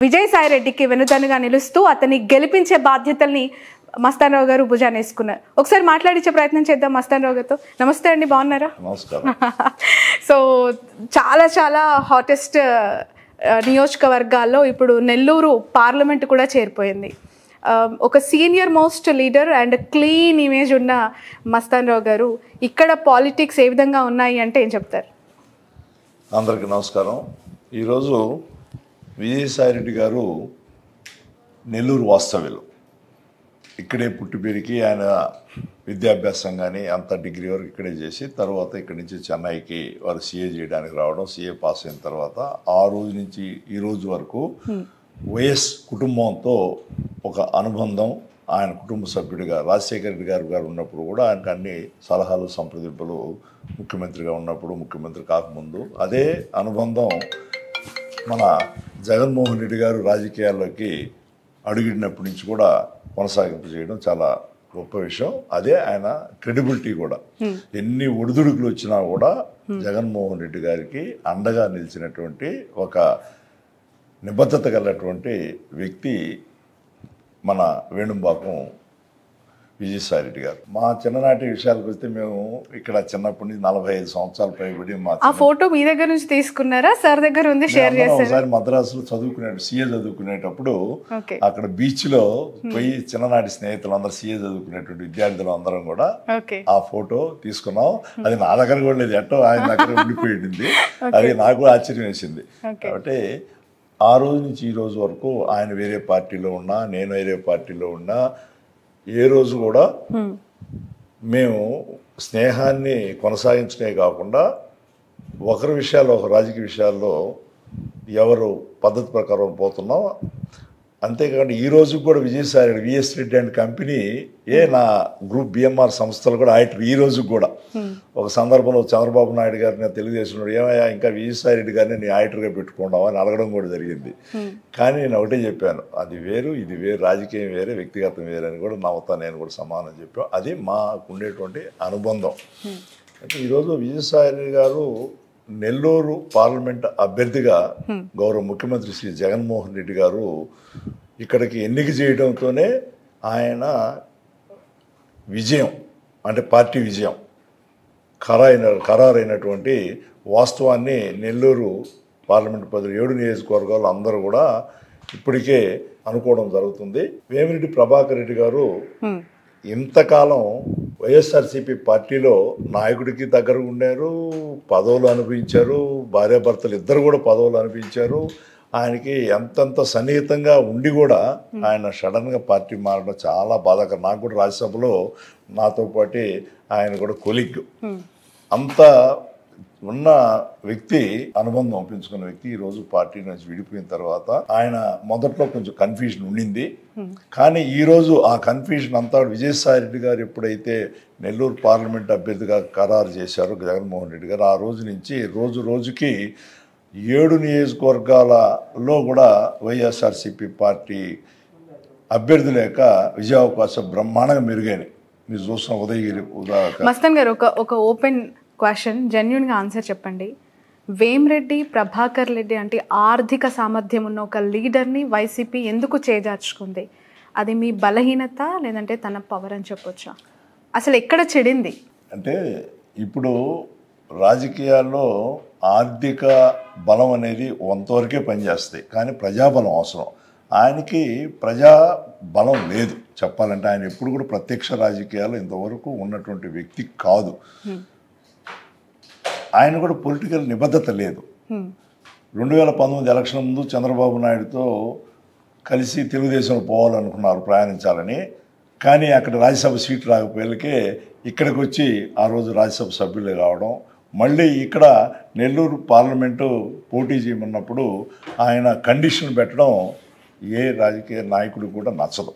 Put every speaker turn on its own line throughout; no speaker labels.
విజయసాయి రెడ్డికి వెనుదన్నుగా నిలుస్తూ అతన్ని గెలిపించే బాధ్యతల్ని మస్తాన్ రావు గారు భుజాన వేసుకున్నారు. ఒకసారి మాట్లాడించే ప్రయత్నం చేద్దాం మస్తాన్ రావు గారితో. నమస్తే అండి, బాగున్నారా?
నమస్కారం.
సో చాలా చాలా హాటెస్ట్ నియోజకవర్గాల్లో ఇప్పుడు నెల్లూరు పార్లమెంట్ కూడా చేరిపోయింది. ఒక senior most leader and clean image ఉన్న మస్తాన్ రావు గారు ఇక్కడ పాలిటిక్స్ ఏ విధంగా ఉన్నాయి అంటే ఏం చెప్తారు?
అందరికీ నమస్కారం. ఈరోజు విజయసాయి రెడ్డి గారు నెల్లూరు వాస్తవ్యులు. ఇక్కడే పుట్టి పెరిగి ఆయన విద్యాభ్యాసం కానీ అంత డిగ్రీ వరకు ఇక్కడే చేసి తర్వాత ఇక్కడి నుంచి చెన్నైకి వారు సీఏ చేయడానికి రావడం, సీఏ పాస్ అయిన తర్వాత ఆ రోజు నుంచి ఈ రోజు వరకు వైఎస్ కుటుంబంతో ఒక అనుబంధం. ఆయన కుటుంబ సభ్యుడిగా రాజశేఖర రెడ్డి గారు ఉన్నప్పుడు కూడా ఆయనకు అన్ని సలహాలు సంప్రదింపులు, ముఖ్యమంత్రిగా ఉన్నప్పుడు, ముఖ్యమంత్రి కాకముందు అదే అనుబంధం మన జగన్మోహన్ రెడ్డి గారు రాజకీయాల్లోకి అడుగిడినప్పటి నుంచి కూడా కొనసాగింపు చేయడం చాలా గొప్ప విషయం. అదే ఆయన క్రెడిబిలిటీ కూడా. ఎన్ని ఒడిదుడుకులు వచ్చినా కూడా జగన్మోహన్ రెడ్డి గారికి అండగా నిలిచినటువంటి ఒక నిబద్ధత కలిగినటువంటి వ్యక్తి మన వేణుంబాకం విజయసాయి రెడ్డి గారు. మా చిన్ననాటి విషయాలకు వస్తే మేము ఇక్కడ చిన్నప్పటి నుంచి 45 సంవత్సరాల పైబడి
ఆ ఫోటో మీ దగ్గర నుంచి తీసుకున్నారా? సార్ దగ్గర ఉంది, షేర్ చేశారు.
ఒకసారి మద్రాసులో సీఏ చదువుకునేటప్పుడు అక్కడ బీచ్ లో పోయి చిన్ననాటి స్నేహితులు అందరూ సీఏ చదువుకునేటువంటి విద్యార్థులు అందరం కూడా ఆ ఫోటో తీసుకున్నాం. అది నా దగ్గర కూడా లేదు, ఎట్టో ఆయన దగ్గర ఉండిపోయింది. అది నాకు ఆశ్చర్యం వేసింది. కాబట్టి ఆ రోజు నుంచి ఈ రోజు వరకు ఆయన వేరే పార్టీలో ఉన్నా, నేను వేరే పార్టీలో ఉన్నా, ఏ రోజు కూడా మేము స్నేహాన్ని కొనసాగించనే కాకుండా ఒకరి విషయాల్లో, ఒక రాజకీయ విషయాల్లో ఎవరు పద్ధతి ప్రకారం పోతున్నాం. అంతేకాకుండా ఈ రోజు కూడా Vijayasai Reddy, VS Reddy and company నా గ్రూప్ బిఎంఆర్ సంస్థలు కూడా ఆడిటర్. ఈ రోజు కూడా ఒక సందర్భంలో చంద్రబాబు నాయుడు గారిని తెలుగుదేశంలో ఏమయ్యా ఇంకా విజయసాయి రెడ్డి గారిని నీ ఆడిటర్గా పెట్టుకున్నావు అని అడగడం కూడా జరిగింది. కానీ నేను ఒకటే చెప్పాను, అది వేరు ఇది వేరు, రాజకీయం వేరే వ్యక్తిగతం వేరే అని కూడా నవ్వుతా నేను కూడా సమానం చెప్పాను. అది మాకు ఉండేటువంటి అనుబంధం. అంటే ఈరోజు విజయసాయి రెడ్డి గారు నెల్లూరు పార్లమెంట్ అభ్యర్థిగా గౌరవ ముఖ్యమంత్రి శ్రీ జగన్మోహన్ రెడ్డి గారు ఇక్కడికి ఎన్నిక చేయడంతోనే ఆయన విజయం, అంటే పార్టీ విజయం ఖరారైనటువంటి వాస్తవాన్ని నెల్లూరు పార్లమెంట్ పరిధిలో 7 నియోజకవర్గాలు అందరూ కూడా ఇప్పటికే అనుకోవడం జరుగుతుంది. వేమిరెడ్డి ప్రభాకర్ రెడ్డి గారు ఇంతకాలం వైఎస్ఆర్సీపీ పార్టీలో నాయకుడికి దగ్గర ఉండారు, పదవులు అనుభవించారు, భార్యాభర్తలు ఇద్దరు కూడా పదవులు అనుభవించారు. ఆయనకి ఎంతంత సన్నిహితంగా ఉండి కూడా ఆయన సడన్గా పార్టీ మారడం చాలా బాధాకరం. నాకు కూడా రాజ్యసభలో నాతో పాటు ఆయన కూడా కొలిగ్, అంత ఉన్న వ్యక్తి, అనుబంధం పెంచుకున్న వ్యక్తి ఈరోజు పార్టీ నుంచి విడిపోయిన తర్వాత ఆయన మొదట్లో కొంచెం కన్ఫ్యూజన్ ఉండింది. కానీ ఈరోజు ఆ కన్ఫ్యూజన్ అంతా విజయసాయి రెడ్డి గారు ఎప్పుడైతే నెల్లూరు పార్లమెంట్ అభ్యర్థిగా ఖరారు చేశారో జగన్మోహన్ రెడ్డి గారు, ఆ రోజు నుంచి రోజు రోజుకి 7 నియోజకవర్గాలలో కూడా వైఎస్ఆర్సీపీ పార్టీ అభ్యర్థుల యొక్క విజయావకాశం బ్రహ్మాండంగా మెరుగైనవి. మీరు చూసిన ఉదయగిరి
మస్తాన్ గారు ఒక ఓపెన్ క్వశ్చన్, జెన్యూన్గా ఆన్సర్ చెప్పండి. వేమిరెడ్డి ప్రభాకర్ రెడ్డి అంటే ఆర్థిక సామర్థ్యం ఉన్న ఒక లీడర్ని వైసీపీ ఎందుకు చేజార్చుకుంది? అది మీ బలహీనత లేదంటే తన పవర్ అని చెప్పొచ్చా? అసలు ఎక్కడ చెడింది?
అంటే ఇప్పుడు రాజకీయాల్లో ఆర్థిక బలం అనేది కొంతవరకే పనిచేస్తాయి, కానీ ప్రజాబలం అవసరం. ఆయనకి ప్రజా బలం లేదు చెప్పాలంటే. ఆయన ఎప్పుడు కూడా ప్రత్యక్ష రాజకీయాలు ఇంతవరకు ఉన్నటువంటి వ్యక్తి కాదు. ఆయన కూడా పొలిటికల్ నిబద్ధత లేదు. 2019 ఎలక్షన్ ముందు చంద్రబాబు నాయుడుతో కలిసి తెలుగుదేశంలో పోవాలనుకున్నారు, ప్రయాణించాలని. కానీ అక్కడ రాజ్యసభ సీటు రాకపోయేకే ఇక్కడికి వచ్చి ఆ రోజు రాజ్యసభ సభ్యులు కావడం, మళ్ళీ ఇక్కడ నెల్లూరు పార్లమెంటు పోటీ చేయమన్నప్పుడు ఆయన కండిషన్ పెట్టడం ఏ రాజకీయ నాయకుడు కూడా నచ్చదు.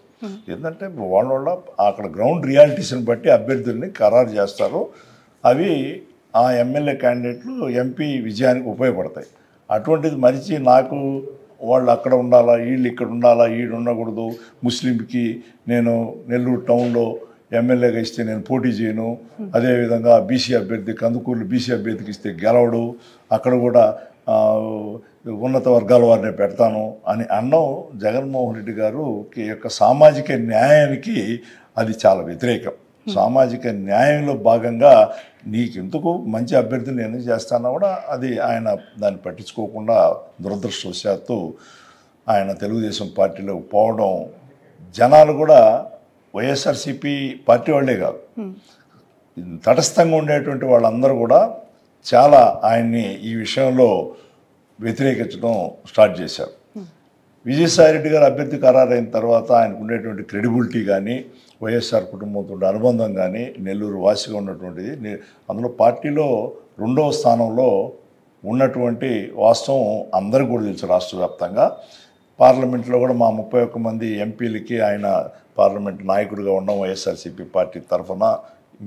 ఎందుకంటే వాళ్ళ అక్కడ గ్రౌండ్ రియాలిటీస్ని బట్టి అభ్యర్థుల్ని ఖరారు చేస్తారు. అవి ఆ ఎమ్మెల్యే క్యాండిడేట్లు ఎంపీ విజయానికి ఉపయోగపడతాయి. అటువంటిది మరిచి నాకు వాళ్ళు అక్కడ ఉండాలా, వీళ్ళు ఇక్కడ ఉండాలా, వీడు ఉండకూడదు, ముస్లింకి నేను నెల్లూరు టౌన్లో ఎమ్మెల్యేగా ఇస్తే నేను పోటీ చేయను, అదేవిధంగా బీసీ అభ్యర్థి కందుకూరులో బీసీ అభ్యర్థికి ఇస్తే గెలవడు, అక్కడ కూడా ఉన్నత వర్గాల వారిని పెడతాను అని అన్నం జగన్మోహన్ రెడ్డి గారికి యొక్క సామాజిక న్యాయానికి అది చాలా వ్యతిరేకం. సామాజిక న్యాయంలో భాగంగా నీకెందుకు మంచి అభ్యర్థిని నేను చేస్తానా కూడా అది ఆయన దాన్ని పట్టించుకోకుండా దురదృష్టవశాత్తు ఆయన తెలుగుదేశం పార్టీలో పోవడం, జనాలు కూడా వైఎస్ఆర్సీపీ పార్టీ వాళ్ళే కాదు, తటస్థంగా ఉండేటువంటి వాళ్ళందరూ కూడా చాలా ఆయన్ని ఈ విషయంలో వ్యతిరేకించడం స్టార్ట్ చేశారు. విజయసాయిరెడ్డి గారు అభ్యర్థి ఖరారైన తర్వాత ఆయనకు ఉండేటువంటి క్రెడిబిలిటీ కానీ, వైఎస్ఆర్ కుటుంబంతో అనుబంధం కానీ, నెల్లూరు వాసిగా ఉన్నటువంటిది, అందులో పార్టీలో 2వ స్థానంలో ఉన్నటువంటి వాస్తవం అందరికీ కూడా తెలుసు. రాష్ట్ర వ్యాప్తంగా పార్లమెంట్లో కూడా మా 31 మంది ఎంపీలకి ఆయన పార్లమెంట్ నాయకుడిగా ఉండడం వైఎస్ఆర్సీపీ పార్టీ తరఫున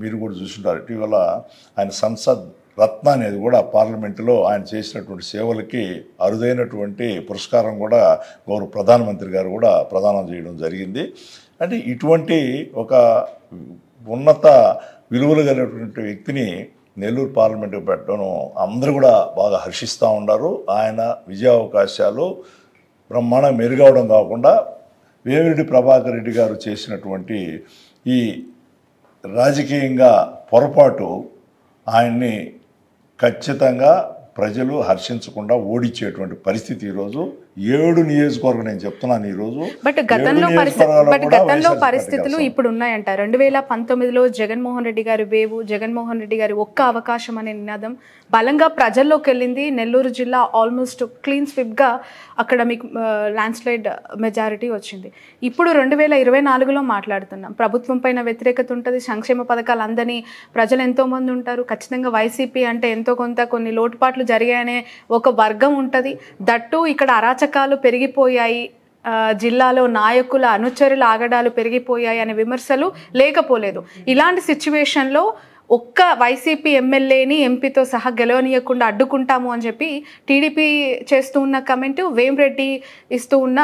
మీరు కూడా చూసుంటారు. ఇటీవల ఆయన సంసద్ రత్న అనేది కూడా పార్లమెంటులో ఆయన చేసినటువంటి సేవలకి అరుదైనటువంటి పురస్కారం కూడా గౌరవ ప్రధానమంత్రి గారు కూడా ప్రదానం చేయడం జరిగింది. అంటే ఇటువంటి ఒక ఉన్నత విలువలు కలిగినటువంటి వ్యక్తిని నెల్లూరు పార్లమెంటుకు పెట్టడం అందరూ కూడా బాగా హర్షిస్తూ ఉన్నారు. ఆయన విజయావకాశాలు బ్రహ్మాండం మెరుగవడం కాకుండా వేమిరెడ్డి ప్రభాకర్ రెడ్డి గారు చేసినటువంటి ఈ రాజకీయంగా పొరపాటు ఆయన్ని ఖచ్చితంగా ప్రజలు హర్షించకుండా ఓడించేటువంటి పరిస్థితి ఈరోజు 7 నియోజకవర్గం నేను చెప్తున్నాను ఈరోజు.
బట్ గతంలో పరిస్థితులు ఇప్పుడు ఉన్నాయంట. 2019లో జగన్మోహన్ రెడ్డి గారి వేవు, జగన్మోహన్ రెడ్డి గారి ఒక్క అవకాశం అనే నినాదం బలంగా ప్రజల్లోకి వెళ్ళింది. నెల్లూరు జిల్లా ఆల్మోస్ట్ క్లీన్ స్విప్గా అక్కడ మీకు ల్యాండ్ స్లైడ్ మెజారిటీ వచ్చింది. ఇప్పుడు 2024లో మాట్లాడుతున్నాం. ప్రభుత్వం పైన వ్యతిరేకత ఉంటుంది, సంక్షేమ పథకాలు అందని ప్రజలు ఎంతోమంది ఉంటారు. ఖచ్చితంగా వైసీపీ అంటే ఎంతో కొంత కొన్ని లోటుపాట్లు జరిగాయనే ఒక వర్గం ఉంటుంది. దట్టు ఇక్కడ అరాచకాలు పెరిగిపోయాయి, జిల్లాలో నాయకుల అనుచరుల ఆగడాలు పెరిగిపోయాయి అనే విమర్శలు లేకపోలేదు. ఇలాంటి సిచ్యువేషన్లో ఒక్క వైసీపీ ఎమ్మెల్యేని ఎంపీతో సహా గెలవనీయకుండా అడ్డుకుంటాము అని చెప్పి టీడీపీ చేస్తూ ఉన్న కమెంట్, వేమిరెడ్డి ఇస్తూ ఉన్న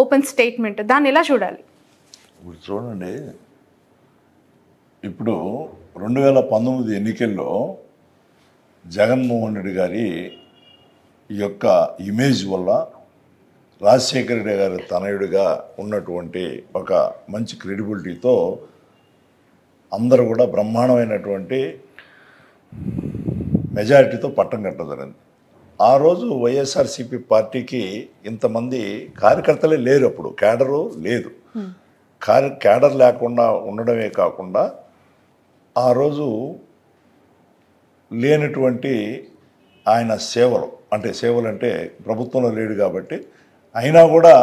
ఓపెన్ స్టేట్మెంట్, దాన్ని ఎలా చూడాలి?
ఇప్పుడు చూడండి, ఇప్పుడు 2019 ఎన్నికల్లో జగన్మోహన్ రెడ్డి గారి యొక్క ఇమేజ్ వల్ల రాజశేఖర రెడ్డి గారి తనయుడిగా ఉన్నటువంటి ఒక మంచి క్రెడిబిలిటీతో అందరూ కూడా బ్రహ్మాండమైనటువంటి మెజారిటీతో పట్టం కట్టదరింది. ఆ రోజు వైఎస్ఆర్సీపీ పార్టీకి ఇంతమంది కార్యకర్తలే లేరు, అప్పుడు క్యాడరు లేదు. క్యాడర్ లేకుండా ఉండడమే కాకుండా ఆ రోజు లేనటువంటి ఆయన సేవలు అంటే ప్రభుత్వంలో లేడు కాబట్టి అయినా కూడా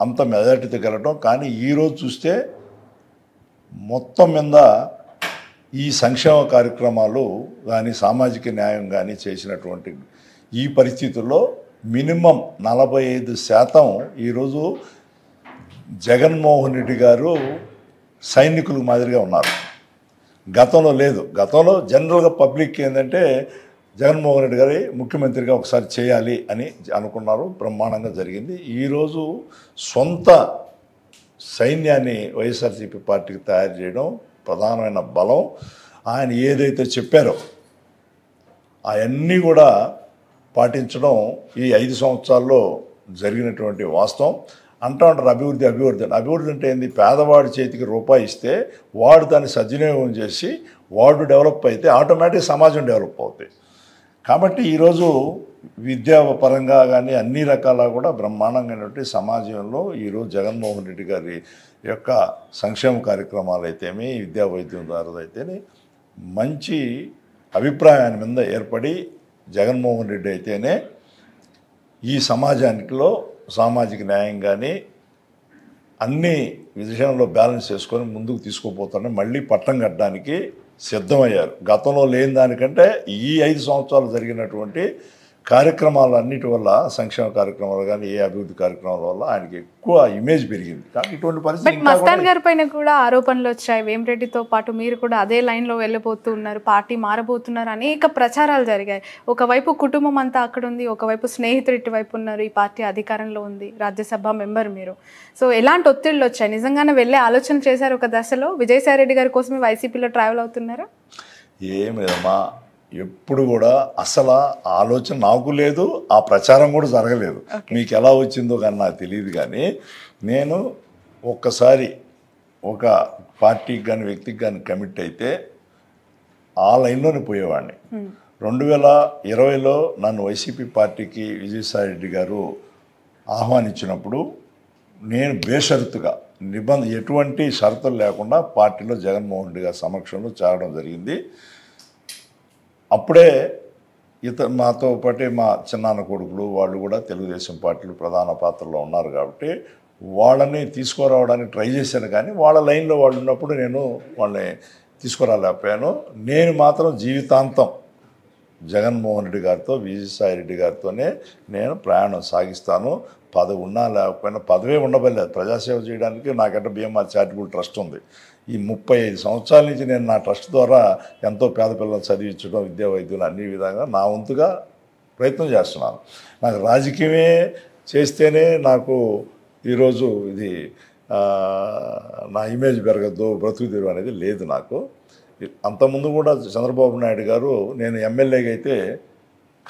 అంత మెజారిటీతో గెలవడం. కానీ ఈరోజు చూస్తే మొత్తం మీద ఈ సంక్షేమ కార్యక్రమాలు కానీ, సామాజిక న్యాయం కానీ చేసినటువంటి ఈ పరిస్థితుల్లో మినిమం 45% ఈరోజు జగన్మోహన్ రెడ్డి గారు సైనికుల మాదిరిగా ఉన్నారు. గతంలో లేదు. గతంలో జనరల్గా పబ్లిక్ ఏంటంటే జగన్మోహన్ రెడ్డి గారి ముఖ్యమంత్రిగా ఒకసారి చేయాలి అని అనుకున్నారు, బ్రహ్మాండంగా జరిగింది. ఈరోజు సొంత సైన్యాన్ని వైఎస్ఆర్సీపీ పార్టీకి తయారు చేయడం ప్రధానమైన బలం. ఆయన ఏదైతే చెప్పారో అవన్నీ కూడా పాటించడం ఈ 5 సంవత్సరాల్లో జరిగినటువంటి వాస్తవం. అంటూ ఉంటారు అభివృద్ధి అంటే ఏంది? పేదవాడి చేతికి రూపాయి ఇస్తే వాడు దాన్ని సద్వినియోగం చేసి వాడు డెవలప్ అయితే ఆటోమేటిక్ సమాజం డెవలప్ అవుతుంది. కాబట్టి ఈరోజు విద్యాపరంగా కానీ అన్ని రకాల కూడా బ్రహ్మాండంగా సమాజంలో ఈరోజు జగన్మోహన్ రెడ్డి గారి యొక్క సంక్షేమ కార్యక్రమాలు అయితేమి, విద్యా వైద్యం ద్వారా అయితేనే మంచి అభిప్రాయాన్ని మీద ఏర్పడి జగన్మోహన్ రెడ్డి అయితేనే ఈ సమాజానికిలో సామాజిక న్యాయం కానీ అన్ని విషయంలో బ్యాలెన్స్ చేసుకొని ముందుకు తీసుకుపోతారని మళ్ళీ పట్టం కట్టడానికి సిద్ధమయ్యారు. గతంలో లేని దానికంటే ఈ 5 సంవత్సరాలు జరిగినటువంటి కార్యక్రమాలు అన్నిటి వల్ల, సంక్షేమ కార్యక్రమాలు కానీ ఏ అభివృద్ధి కార్యక్రమాల వల్ల ఆయనకి ఎక్కువ ఇమేజ్ పెరిగింది. కానీ ఇటువంటి పరిస్థితి
మస్తాన్ గారి పైన కూడా ఆరోపణలు వచ్చాయి. వేమిరెడ్డితో పాటు మీరు కూడా అదే లైన్లో వెళ్ళిపోతున్నారు, పార్టీ మారబోతున్నారు, అనేక ప్రచారాలు జరిగాయి. ఒకవైపు కుటుంబం అంతా అక్కడ ఉంది, ఒకవైపు స్నేహితులు ఇటువైపు ఉన్నారు, ఈ పార్టీ అధికారంలో ఉంది, రాజ్యసభ మెంబర్ మీరు. సో ఎలాంటి ఒత్తిళ్ళు వచ్చాయి? నిజంగానే వెళ్ళే ఆలోచన చేశారు ఒక దశలో? విజయసాయి రెడ్డి గారి కోసమే వైసీపీలో ట్రావెల్ అవుతున్నారా?
ఏం లేదమ్మా, ఎప్పుడు కూడా అసలు ఆ ఆలోచన నాకు లేదు, ఆ ప్రచారం కూడా జరగలేదు. మీకు ఎలా వచ్చిందో కానీ నాకు తెలియదు. కానీ నేను ఒక్కసారి ఒక పార్టీకి కానీ వ్యక్తికి కానీ కమిట్ అయితే ఆ లైన్లోనే పోయేవాడిని. 2020లో నన్ను వైసీపీ పార్టీకి విజయసాయిరెడ్డి గారు ఆహ్వానించినప్పుడు నేను బేషరతుగా ఎటువంటి షరతులు లేకుండా పార్టీలో జగన్మోహన్ రెడ్డి గారి సమక్షంలో చేరడం జరిగింది. అప్పుడే మాతో పాటే మా చిన్నాన్న కొడుకులు వాళ్ళు కూడా తెలుగుదేశం పార్టీలు ప్రధాన పాత్రలో ఉన్నారు కాబట్టి వాళ్ళని తీసుకురావడానికి ట్రై చేశాను. కానీ వాళ్ళ లైన్లో వాళ్ళు ఉన్నప్పుడు నేను వాళ్ళని తీసుకురాలేకపోయాను. నేను మాత్రం జీవితాంతం జగన్మోహన్ రెడ్డి గారితో, విజయసాయిరెడ్డి గారితోనే నేను ప్రయాణం సాగిస్తాను. పదవి ఉన్నా లేకపోయినా, పదవే ఉండబలేదు, ప్రజాసేవ చేయడానికి నాకంటే బిఎంఆర్ చారిటబుల్ ట్రస్ట్ ఉంది. ఈ 35 సంవత్సరాల నుంచి నేను నా ట్రస్ట్ ద్వారా ఎంతో పేద పిల్లలు చదివించడం, విద్యా వైద్యులు అన్ని విధంగా నా వంతుగా ప్రయత్నం చేస్తున్నాను. నాకు రాజకీయమే చేస్తేనే నాకు ఈరోజు ఇది నా ఇమేజ్ పెరగద్దు, బ్రతుకుదేరు అనేది లేదు నాకు. అంతకుముందు కూడా చంద్రబాబు నాయుడు గారు నేను ఎమ్మెల్యేగా అయితే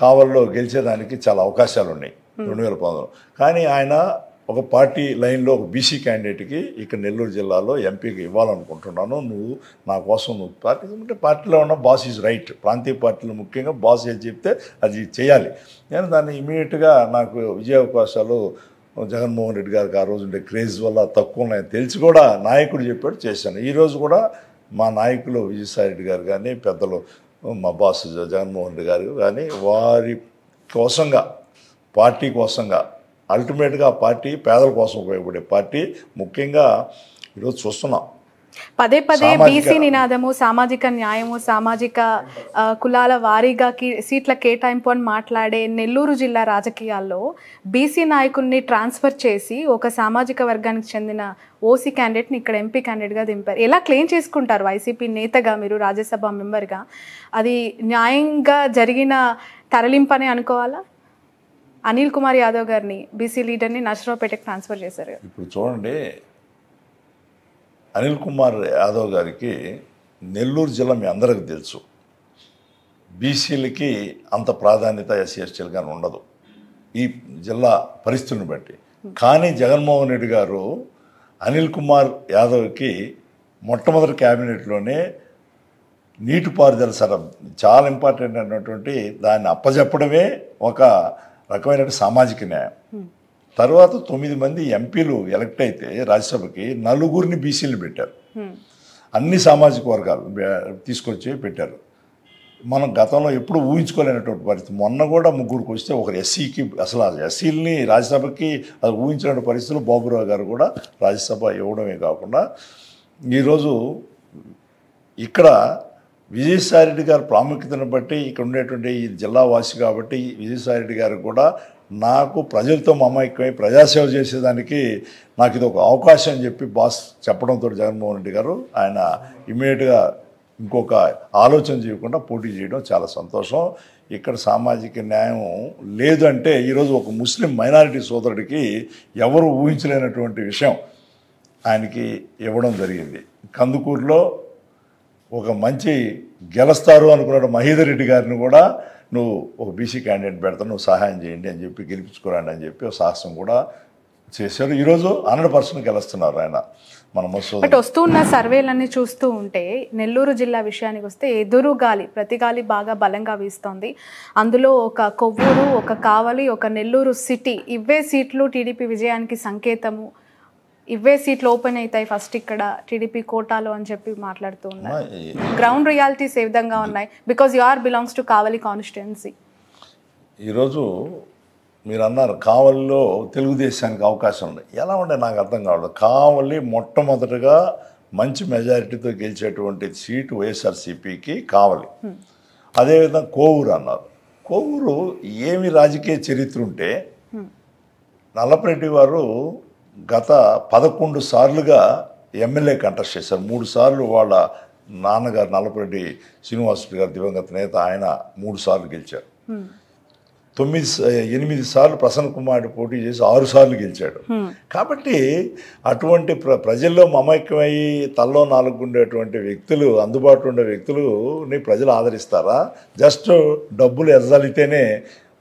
కావలిలో గెలిచేదానికి చాలా అవకాశాలు ఉన్నాయి 2019. కానీ ఆయన ఒక పార్టీ లైన్లో ఒక బీసీ క్యాండిడేట్కి ఇక్కడ నెల్లూరు జిల్లాలో ఎంపీకి ఇవ్వాలనుకుంటున్నాను, నువ్వు నా కోసం నువ్వు పార్టీ అంటే పార్టీలో ఉన్న బాస్ ఈజ్ రైట్, ప్రాంతీయ పార్టీలు ముఖ్యంగా బాస్ ఏది చెప్తే అది చేయాలి. నేను దాన్ని ఇమీడియట్గా నాకు విజయ అవకాశాలు జగన్మోహన్ రెడ్డి గారికి ఆ రోజు ఉండే క్రేజ్ వల్ల తక్కువ ఉన్నాయని తెలిసి కూడా నాయకుడు చెప్పాడు, చేశాను. ఈరోజు కూడా మా నాయకులు విజయసాయిరెడ్డి గారు కానీ, పెద్దలు మా బాస్ జగన్మోహన్ రెడ్డి గారు కానీ వారి కోసంగా, పార్టీ కోసంగా, అల్టిమేట్గా పార్టీ పేదల కోసం ఉపయోగపడే పార్టీ. ముఖ్యంగా ఈరోజు చూస్తున్నాం
పదే పదే బీసీ నినాదము, సామాజిక న్యాయము, సామాజిక కులాల వారీగా సీట్ల కేటాయింపు అని మాట్లాడే నెల్లూరు జిల్లా రాజకీయాల్లో బీసీ నాయకుల్ని ట్రాన్స్ఫర్ చేసి ఒక సామాజిక వర్గానికి చెందిన ఓసీ క్యాండిడేట్ని ఇక్కడ ఎంపీ క్యాండిడేట్గా దింపారు. ఎలా క్లెయిమ్ చేసుకుంటారు వైసీపీ నేతగా, మీరు రాజ్యసభ మెంబర్గా? అది న్యాయంగా జరిగిన తరలింపని అనుకోవాలా? అనిల్ కుమార్ యాదవ్ గారిని, బీసీ లీడర్ని నర్సరావుపేటకి ట్రాన్స్ఫర్ చేశారు.
ఇప్పుడు చూడండి, అనిల్ కుమార్ యాదవ్ గారికి నెల్లూరు జిల్లా మీ అందరికీ తెలుసు, బీసీలకి అంత ప్రాధాన్యత ఎస్సీ ఎస్టీలు కానీ ఉండదు ఈ జిల్లా పరిస్థితులను బట్టి. కానీ జగన్మోహన్ రెడ్డి గారు అనిల్ కుమార్ యాదవ్కి మొట్టమొదటి క్యాబినెట్లోనే నీటిపారుదల చాలా ఇంపార్టెంట్ అయినటువంటి దాన్ని అప్పచెప్పడమే ఒక రకమైన సామాజిక న్యాయం. తర్వాత 9 మంది ఎంపీలు ఎలక్ట్ అయితే రాజ్యసభకి 4 బీసీలు పెట్టారు. అన్ని సామాజిక వర్గాలు తీసుకొచ్చి పెట్టారు. మనం గతంలో ఎప్పుడు ఊహించుకోలేనటువంటి పరిస్థితి. మొన్న కూడా 3 వస్తే ఒకరు ఎస్సీకి, అసలు ఎస్సీలని రాజ్యసభకి అది ఊహించిన పరిస్థితులు బాబురావు గారు కూడా రాజ్యసభ ఇవ్వడమే కాకుండా ఈరోజు ఇక్కడ విజయసాయిరెడ్డి గారి ప్రాముఖ్యతను బట్టి ఇక్కడ ఉండేటువంటి ఈ జిల్లా వాసి కాబట్టి విజయసాయిరెడ్డి గారు కూడా నాకు ప్రజలతో మమైక్యమై ప్రజాసేవ చేసేదానికి నాకు ఇది ఒక అవకాశం అని చెప్పి బాస్ చెప్పడంతో జగన్మోహన్ రెడ్డి గారు ఆయన ఇమీడియట్గా ఇంకొక ఆలోచన చేయకుండా పోటీ చేయడం చాలా సంతోషం. ఇక్కడ సామాజిక న్యాయం లేదు అంటే ఈరోజు ఒక ముస్లిం మైనారిటీ సోదరుడికి ఎవరు ఊహించలేనటువంటి విషయం ఆయనకి ఇవ్వడం జరిగింది. కందుకూరులో ఒక మంచి గెలుస్తారు అనుకున్న మహీధర్ రెడ్డి గారిని కూడా నువ్వు ఒక బీసీ క్యాండిడేట్ పెడతావు, నువ్వు సహాయం చేయండి అని చెప్పి గెలిపించుకోరండి అని చెప్పి సాహసం కూడా చేశారు. ఈరోజు 100% గెలుస్తున్నారు ఆయన.
బట్ వస్తున్న సర్వేలన్నీ చూస్తూ ఉంటే నెల్లూరు జిల్లా విషయానికి వస్తే ఎదురు గాలి, ప్రతి గాలి బాగా బలంగా వీస్తోంది. అందులో ఒక కొవ్వూరు, ఒక కావలి, ఒక నెల్లూరు సిటీ, ఇవే సీట్లు టీడీపీ విజయానికి సంకేతము, ఇవే సీట్లు ఓపెన్ అవుతాయి ఫస్ట్ ఇక్కడ టీడీపీ కోటాలో అని చెప్పి మాట్లాడుతూ ఉన్నారు. గ్రౌండ్ రియాలిటీస్ ఏ విధంగా ఉన్నాయి? Because you are belongs to Kavali constituency.
ఈరోజు మీరు అన్నారు కావలిలో తెలుగుదేశానికి అవకాశం ఉంది. ఎలా ఉండే నాకు అర్థం కావట్లేదు. కావలి మొట్టమొదటిగా మంచి మెజారిటీతో గెలిచేటువంటి సీటు వైఎస్ఆర్సీపీకి కావలి. అదేవిధంగా కోవూరు అన్నారు. కోవూరు ఏమి రాజకీయ చరిత్ర ఉంటే నల్లపరెడ్డి వారు గత 11 సార్లుగా ఎమ్మెల్యే కంటెస్ట్ చేశారు. 3 సార్లు వాళ్ళ నాన్నగారు నల్లపరెడ్డి శ్రీనివాసరెడ్డి గారు దివంగత నేత, ఆయన 3 సార్లు గెలిచారు. 8 సార్లు ప్రసన్న కుమార్ పోటీ చేసి 6 సార్లు గెలిచాడు. కాబట్టి అటువంటి ప్రజల్లో మమైక్యమయ్యి తల్లో 4 ఉండేటువంటి వ్యక్తులు, అందుబాటులో ఉండే వ్యక్తులని ప్రజలు ఆదరిస్తారా? జస్ట్ డబ్బులు ఎజ్జలితేనే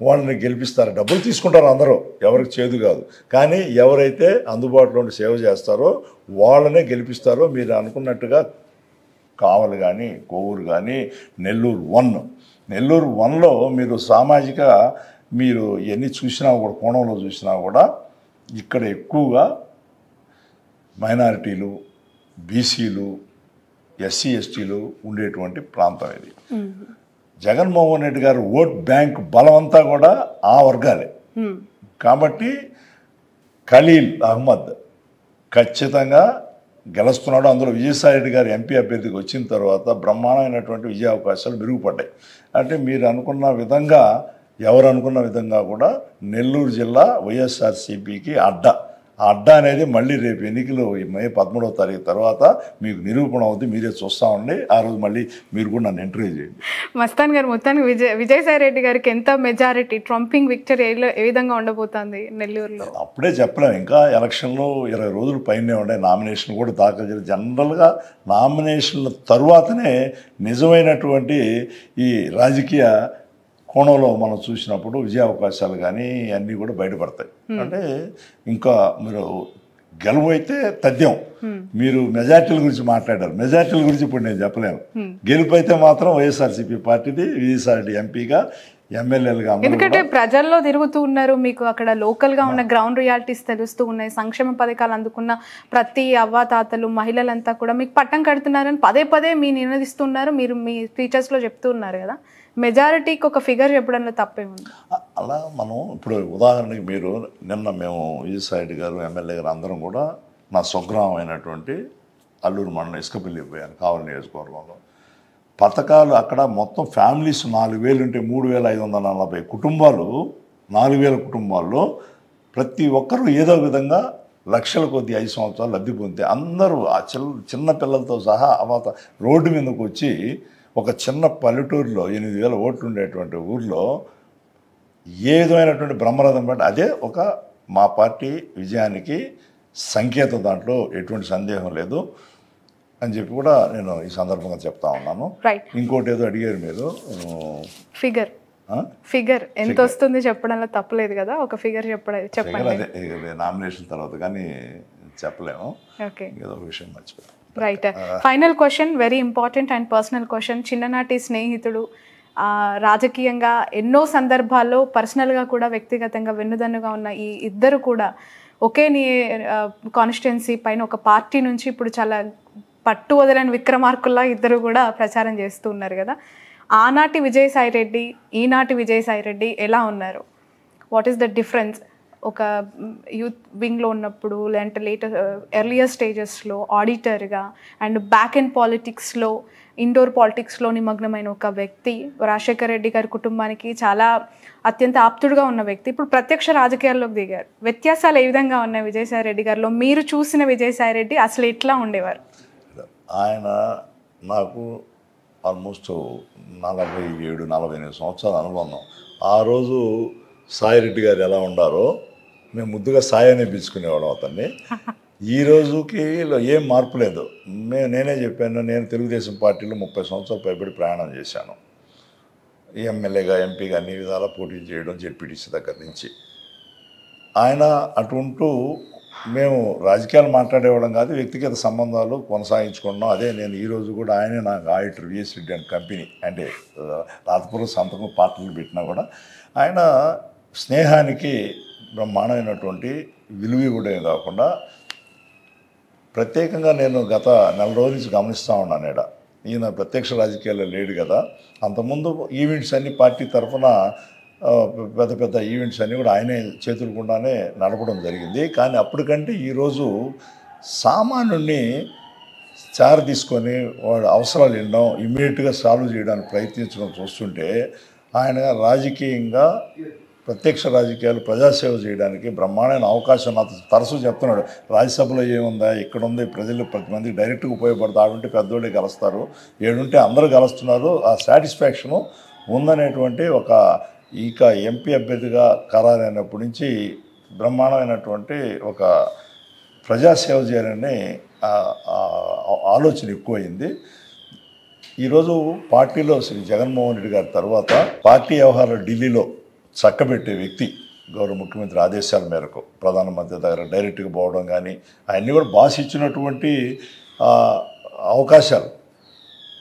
వాళ్ళని గెలిపిస్తారు. డబ్బులు తీసుకుంటారు అందరూ, ఎవరికి చేదు కాదు. కానీ ఎవరైతే అందుబాటులో ఉండి సేవ చేస్తారో వాళ్ళనే గెలిపిస్తారో. మీరు అనుకున్నట్టుగా కావలి కానీ, కోవూరు కానీ, నెల్లూరు 1లో మీరు సామాజిక మీరు ఎన్ని చూసినా కూడా, కోణంలో చూసినా కూడా ఇక్కడ ఎక్కువగా మైనారిటీలు, బీసీలు, ఎస్సీ ఎస్టీలు ఉండేటువంటి ప్రాంతం ఇది. జగన్మోహన్ రెడ్డి గారు ఓట్ బ్యాంక్ బలమంతా కూడా ఆ వర్గాలే. కాబట్టి ఖలీల్ అహ్మద్ ఖచ్చితంగా గెలుస్తున్నాడు. అందులో విజయసాయిరెడ్డి గారు ఎంపీ అభ్యర్థికి వచ్చిన తర్వాత బ్రహ్మాండమైనటువంటి విజయ అవకాశాలు మెరుగుపడ్డాయి. అంటే మీరు అనుకున్న విధంగా, ఎవరు అనుకున్న విధంగా కూడా నెల్లూరు జిల్లా వైఎస్ఆర్సీపీకి అడ్డా. ఆ అడ్డా అనేది మళ్ళీ రేపు ఎన్నికలు మే 13వ తారీఖు తర్వాత మీకు నిరూపణ అవుతుంది. మీరే చూస్తూ ఉండి ఆ రోజు మళ్ళీ మీరు కూడా నన్ను ఎంకరేజ్ చేయండి.
మస్తాన్ గారు, మొత్తానికి విజయసాయి రెడ్డి గారికి ఎంత మెజారిటీ, ట్రంపింగ్ విక్టరీ ఏ విధంగా ఉండబోతుంది నెల్లూరులో?
అప్పుడే చెప్పలేము. ఇంకా ఎలక్షన్లో 20 రోజులు పైనే ఉన్నాయి. నామినేషన్ కూడా దాఖలు చేయాలి. జనరల్గా నామినేషన్ల తరువాతనే నిజమైనటువంటి ఈ రాజకీయ కోణంలో మనం చూసినప్పుడు విజయ అవకాశాలు కానీ అన్నీ కూడా బయటపడతాయి. అంటే ఇంకా మీరు గెలుపు అయితే తథ్యం. మీరు మెజార్టీల గురించి మాట్లాడారు. మెజార్టీల గురించి ఇప్పుడు నేను చెప్పలేను. గెలుపు అయితే మాత్రం వైఎస్ఆర్సీపీ పార్టీది. విజయసాయిరెడ్డి ఎంపీగా, ఎమ్మెల్యేలుగా.
ఎందుకంటే ప్రజల్లో తిరుగుతూ ఉన్నారు, మీకు అక్కడ లోకల్గా ఉన్న గ్రౌండ్ రియాలిటీస్ తెలుస్తూ ఉన్నాయి. సంక్షేమ పథకాలు అందుకున్న ప్రతి అవ్వాతాతలు, మహిళలంతా కూడా మీకు పట్టం కడుతున్నారని పదే మీ నినదిస్తున్నారు. మీరు మీ స్పీచెస్లో చెప్తూ ఉన్నారు కదా. మెజారిటీకి ఒక ఫిగర్ చెప్పడంలో తప్పేముంది?
అలా మనం ఇప్పుడు ఉదాహరణకి మీరు మేము విజయసాయిరెడ్డి గారు, ఎమ్మెల్యే గారు అందరం కూడా నా స్వగ్రామం అయినటువంటి అల్లూరు మండలం ఇసుకపల్లి పోయాను, కావలి నియోజకవర్గంలో. పథకాలు అక్కడ మొత్తం ఫ్యామిలీస్ 4,000 ఉంటే 3,540 కుటుంబాలు, 4,000 కుటుంబాల్లో ప్రతి ఒక్కరూ ఏదో విధంగా లక్షల కొద్ది 5 సంవత్సరాలు లబ్ధి పొందితే అందరూ ఆ చిన్న పిల్లలతో సహా రోడ్డు మీదకి వచ్చి ఒక చిన్న పల్లెటూరులో 8,000 ఓట్లు ఉండేటువంటి ఊర్లో ఏ విధమైనటువంటి బ్రహ్మరథం బట్టి అదే ఒక మా పార్టీ విజయానికి సంకేతం. దాంట్లో ఎటువంటి సందేహం లేదు అని చెప్పి కూడా నేను ఈ సందర్భంగా చెప్తా ఉన్నాను. ఇంకోటి ఏదో అడిగారు మీరు,
ఫిగర్ ఎంత వస్తుంది చెప్పడంలో తప్పలేదు కదా. ఒక ఫిగర్ చెప్పండి.
అదే నామినేషన్ తర్వాత కానీ చెప్పలేము. ఏదో విషయం మర్చిపోయాను.
Right. Final question, very important and personal question. చిన్ననాటి స్నేహితుడు, రాజకీయంగా ఎన్నో సందర్భాల్లో పర్సనల్గా కూడా వ్యక్తిగతంగా వెన్నుదన్నుగా ఉన్న ఈ ఇద్దరు కూడా ఒకే కాన్స్టిట్యున్సీ పైన ఒక పార్టీ నుంచి ఇప్పుడు చాలా పట్టు వదలని విక్రమార్కుల్లా ఇద్దరు కూడా ప్రచారం చేస్తూ ఉన్నారు కదా. ఆనాటి విజయసాయిరెడ్డి, ఈనాటి విజయసాయిరెడ్డి ఎలా ఉన్నారు? What is the difference? ఒక యూత్ వింగ్లో ఉన్నప్పుడు, లేదంటే ఎర్లియర్ స్టేజెస్లో ఆడిటర్గా అండ్ బ్యాక్ అండ్ పాలిటిక్స్లో, ఇండోర్ పాలిటిక్స్లో నిమగ్నమైన ఒక వ్యక్తి, రాజశేఖర రెడ్డి గారి కుటుంబానికి చాలా అత్యంత ఆప్తుడుగా ఉన్న వ్యక్తి, ఇప్పుడు ప్రత్యక్ష రాజకీయాల్లోకి దిగారు. వ్యత్యాసాలు ఏ విధంగా ఉన్నాయి విజయసాయి రెడ్డి గారిలో? మీరు చూసిన విజయసాయి రెడ్డి అసలు ఎట్లా ఉండేవారు?
ఆయన నాకు ఆల్మోస్ట్ 47-48 సంవత్సరాల అనుబంధం. ఆ రోజు సాయిరెడ్డి గారు ఎలా ఉండారో మేము ముద్దుగా సాయి అనే పిలుచుకునేవాళ్ళం అతన్ని. ఈ రోజుకి ఏం మార్పు లేదు. నేనే చెప్పాను, నేను తెలుగుదేశం పార్టీలో 30 సంవత్సరాలు పైబడి ప్రయాణం చేశాను. ఎమ్మెల్యేగా, ఎంపీగా అన్ని విధాలా పోటీ చేయడం, జెడ్పీటీసీ దగ్గర నుంచి. ఆయన అటుంటూ మేము రాజకీయాలు మాట్లాడేవాళ్ళం కాదు, వ్యక్తిగత సంబంధాలు కొనసాగించుకున్నాం. అదే నేను ఈరోజు కూడా ఆయనే నాకు auditor VS Reddy and company, అంటే రాతపూర్వ సంతకం పార్టీలు పెట్టినా కూడా ఆయన స్నేహానికి బ్రహ్మాండమైనటువంటి విలువ కూడా కాకుండా ప్రత్యేకంగా నేను గత 4 రోజుల నుంచి గమనిస్తూ ఉన్నాను. ఈయన ప్రత్యక్ష రాజకీయాల్లో లేడు కదా. అంతకుముందు ఈవెంట్స్ అన్ని పార్టీ తరఫున పెద్ద పెద్ద ఈవెంట్స్ అన్నీ కూడా ఆయనే చేతులు గుండానే నడపడం జరిగింది. కానీ అప్పటికంటే ఈరోజు సామాన్యుడిని చార తీసుకొని వాడు అవసరాలు ఎన్నో ఇమ్మీడియట్గా సాల్వ్ చేయడానికి ప్రయత్నించడం చూస్తుంటే ఆయన రాజకీయంగా, ప్రత్యక్ష రాజకీయాలు, ప్రజాసేవ చేయడానికి బ్రహ్మాండమైన అవకాశం. నాకు తరచూ చెప్తున్నాడు, రాజ్యసభలో ఏముందా, ఇక్కడ ఉంది, ప్రజలు 10 మందికి డైరెక్ట్గా ఉపయోగపడతా. ఆడుంటే పెద్దోళ్ళే కలుస్తారు, ఏడుంటే అందరూ కలుస్తున్నారు, ఆ సాటిస్ఫాక్షను ఉందనేటువంటి ఒక ఇక ఎంపీ అభ్యర్థిగా ఖరారైనప్పటి నుంచి బ్రహ్మాండమైనటువంటి ఒక ప్రజాసేవ చేయాలనే ఆలోచన ఎక్కువైంది. ఈరోజు పార్టీలో శ్రీ జగన్మోహన్ రెడ్డి గారి తర్వాత పార్టీ వ్యవహారాలు ఢిల్లీలో చక్కబెట్టే వ్యక్తి గౌరవ ముఖ్యమంత్రి ఆదేశాల మేరకు ప్రధానమంత్రి దగ్గర డైరెక్ట్గా పోవడం కానీ అవన్నీ కూడా బాస్ ఇచ్చినటువంటి అవకాశాలు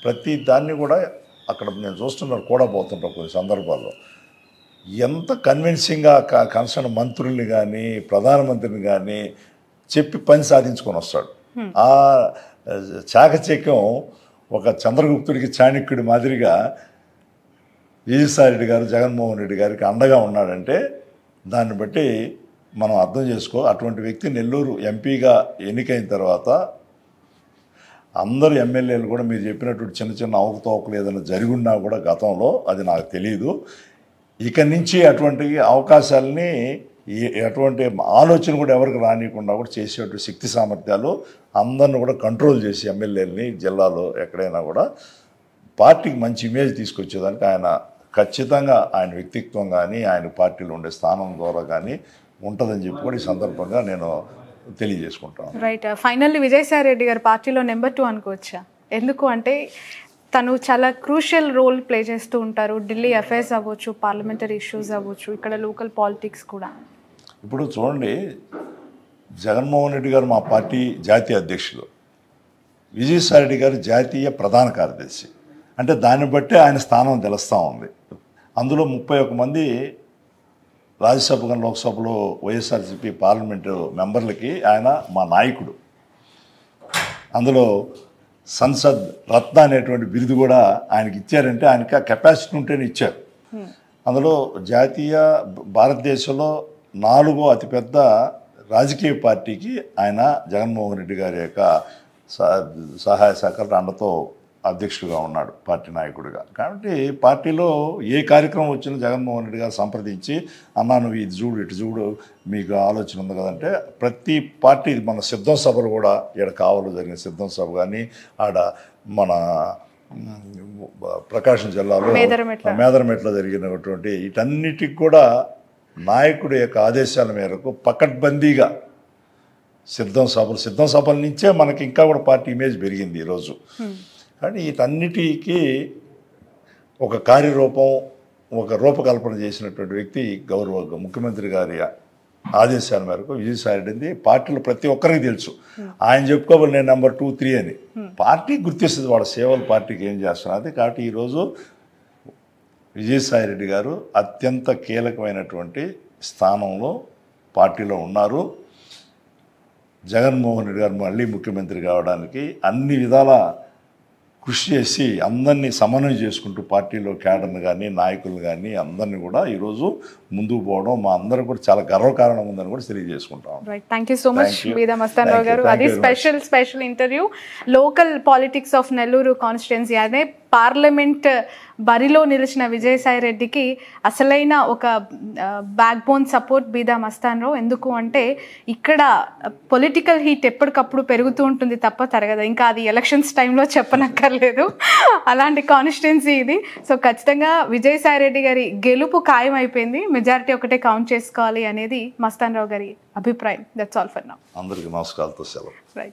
ప్రతి దాన్ని కూడా అక్కడ నేను చూస్తున్నారు కూడా పోతుంటాను కొన్ని సందర్భాల్లో. ఎంత కన్విన్సింగ్గా కన్సర్న్ మంత్రుల్ని కానీ ప్రధానమంత్రిని కానీ చెప్పి పని సాధించుకొని వస్తాడు. ఆ చాకచక్యం ఒక చంద్రగుప్తుడికి చాణక్యుడి మాదిరిగా విజయసాయి రెడ్డి గారు జగన్మోహన్ రెడ్డి గారికి అండగా ఉన్నాడంటే దాన్ని బట్టి మనం అర్థం చేసుకో. అటువంటి వ్యక్తి నెల్లూరు ఎంపీగా ఎన్నికైన తర్వాత అందరు ఎమ్మెల్యేలు కూడా మీరు చెప్పినటువంటి చిన్న చిన్న అవకతవకలు ఏదైనా జరిగి ఉన్నా కూడా గతంలో అది నాకు తెలియదు. ఇక నుంచి అటువంటి అవకాశాలని ఎటువంటి ఆలోచన కూడా ఎవరికి రానియకుండా కూడా చేసేటువంటి శక్తి సామర్థ్యాలు అందరిని కూడా కంట్రోల్ చేసి ఎమ్మెల్యేలని జిల్లాలో ఎక్కడైనా కూడా పార్టీకి మంచి ఇమేజ్ తీసుకొచ్చేదానికి ఆయన ఖచ్చితంగా ఆయన వ్యక్తిత్వం కానీ ఆయన పార్టీలో ఉండే స్థానం ద్వారా కానీ ఉంటుందని చెప్పి కూడా ఈ సందర్భంగా నేను తెలియజేసుకుంటాను.
రైట్. ఫైనల్లీ విజయసాయి రెడ్డి గారు పార్టీలో నెంబర్ 2 అనుకోవచ్చా? ఎందుకు అంటే తను చాలా క్రూషియల్ రోల్ ప్లే చేస్తూ ఉంటారు. ఢిల్లీ అఫైర్స్ అవ్వచ్చు, పార్లమెంటరీ ఇష్యూస్ అవ్వచ్చు, ఇక్కడ లోకల్ పాలిటిక్స్ కూడా.
ఇప్పుడు చూడండి, జగన్మోహన్ రెడ్డి గారు మా పార్టీ జాతీయ అధ్యక్షులు, విజయసాయి రెడ్డి గారు జాతీయ ప్రధాన కార్యదర్శి. అంటే దాన్ని బట్టి ఆయన స్థానం తెలుస్తూ ఉంది. అందులో 31 మంది రాజ్యసభ కానీ లోక్సభలో వైఎస్ఆర్సీపీ పార్లమెంటు మెంబర్లకి ఆయన మా నాయకుడు. అందులో సంసద్ రత్న అనేటువంటి బిరుదు కూడా ఆయనకి ఇచ్చారంటే ఆయనకి ఆ కెపాసిటీ ఉంటేనే ఇచ్చారు. అందులో జాతీయ భారతదేశంలో 4వ అతిపెద్ద రాజకీయ పార్టీకి ఆయన జగన్మోహన్ రెడ్డి గారి యొక్క సహాయ సహకార అండతో అధ్యక్షుడిగా ఉన్నాడు, పార్టీ నాయకుడిగా. కాబట్టి పార్టీలో ఏ కార్యక్రమం వచ్చినా జగన్మోహన్ రెడ్డి గారు సంప్రదించి అన్నా నువ్వు ఇది చూడు ఇటు చూడు మీకు ఆలోచన ఉంది కదంటే ప్రతి పార్టీ మన సిద్ధం సభలు కూడా ఇక్కడ కావలో జరిగిన సిద్ధం సభ కానీ ఆడ మన ప్రకాశం జిల్లాలో మేదరమెట్లో జరిగినటువంటి వీటన్నిటికి కూడా నాయకుడి యొక్క ఆదేశాల మేరకు పకడ్బందీగా సిద్ధం సభల నుంచే మనకి ఇంకా కూడా పార్టీ ఇమేజ్ పెరిగింది ఈరోజు. కానీ వీటన్నిటికీ ఒక కార్యరూపం ఒక రూపకల్పన చేసినటువంటి వ్యక్తి గౌరవ ముఖ్యమంత్రి గారి ఆదేశాల మేరకు విజయసాయి రెడ్డి. పార్టీలో ప్రతి ఒక్కరికి తెలుసు ఆయన చెప్పుకోవాలి నేను నెంబర్ 2, 3 అని. పార్టీ గుర్తిస్తుంది వాళ్ళ సేవలు పార్టీకి ఏం చేస్తున్నది. కాబట్టి ఈరోజు విజయసాయి రెడ్డి గారు అత్యంత కీలకమైనటువంటి స్థానంలో పార్టీలో ఉన్నారు. జగన్మోహన్ రెడ్డి గారు మళ్ళీ ముఖ్యమంత్రి కావడానికి అన్ని విధాల కృషి చేసి అందరినీ సమన్వయం చేసుకుంటూ పార్టీలో క్యాడర్ని కానీ నాయకులు కానీ అందరినీ కూడా ఈరోజు ముందుకు పోవడం మా అందరూ కూడా చాలా గర్వకారణం ఉందని కూడా తెలియజేసుకుంటాం.
థ్యాంక్ యూ సో మచ్ బీదా మస్తాన్ రావు గారు. అది special interview. Local politics of Nellore constituency అనే పార్లమెంట్ బరిలో నిలిచిన విజయసాయి రెడ్డికి అసలైన ఒక బ్యాక్ బోన్ సపోర్ట్ బీదా మస్తాన్ రావు. ఎందుకు అంటే ఇక్కడ పొలిటికల్ హీట్ ఎప్పటికప్పుడు పెరుగుతూ ఉంటుంది తప్ప తరగదు. ఇంకా అది ఎలక్షన్స్ టైంలో చెప్పనక్కర్లేదు, అలాంటి కాన్స్టిట్యుయెన్సీ ఇది. సో ఖచ్చితంగా విజయసాయి రెడ్డి గారి గెలుపు ఖాయం అయిపోయింది. మెజారిటీ ఒకటే కౌంట్ చేసుకోవాలి అనేది మస్తాన్ రావు గారి అభిప్రాయం. That's all for now.
అందరికీ నమస్కారాలతో సెలవు.
రైట్.